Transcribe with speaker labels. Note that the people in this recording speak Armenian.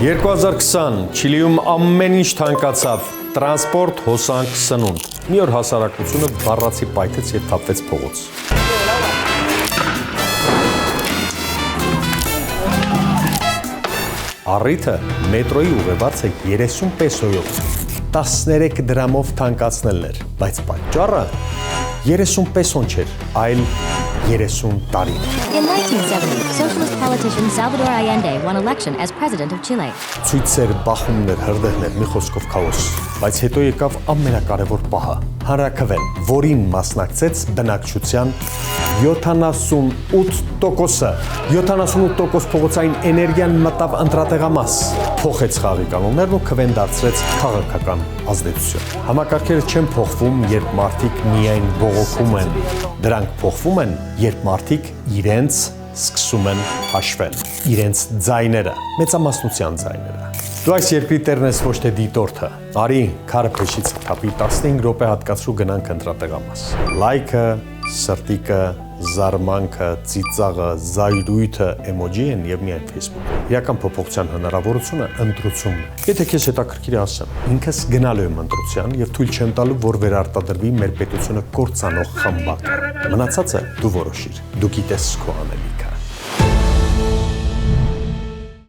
Speaker 1: 2020 Չիլիում ամեն ինչ թանկացավ, տրանսպորտ, հոսանք, սնունդ։ Մի օր հասարակությունը բառացի պայթեց և թափվեց փողոց։ Առիթը մետրոյի ուղևորը 30 պեսոյով, 13 դրամով թանկացնելն էր, բայց պատճառը 30 պեսոն չէր, այլ 30 տարի։
Speaker 2: In 1970, socialist politician Salvador Allende won election as president of Chile.
Speaker 1: Ցույցեր, բախումներ, հրդեհներ, մի խոսքով քաոս, բայց հետո եկավ ամենակարևոր պահը՝ հանրաքվեն, որին մասնակցեց բնակչության 78%-ը։ 78% փողոցային էներգիան մտավ ընտրատեղամաս, փոխեց խաղի կանոններն ու քվեն դարձրեց քաղաքական ազդեցություն։ Համակարգերը չեն փոխվում, երբ մարդիկ միայն բողոքում են, դրանք փոխվում են, երբ մարդիկ իրենց սկսում են հաշվել, իրենց ձայները, մեծամասնության ձայները։ Դու այս երկրի տերն ես, ոչ թե դիտորդը։ Արի, քարը փեշից թափի 15 րոպե հատկացրու գնանք ընտրատեղամաս։ Լայքը, սրտիկը, զարմանքը, ծիծաղը, զայրույթը էմոջի են եւ միայն Facebook։ Իրական փոփոխության հնարավորությունը ընտրությունն է։ Եթե քեզ հետաքրքիր է ասեմ, ինքս գնալու եմ ընտրության եւ թույլ չեմ տալու, որ վերարտադրվի մեր պետությունը կործանող խմբակ։ Մնացածը դու որոշիր։ Դու գիտես քո անելիքը։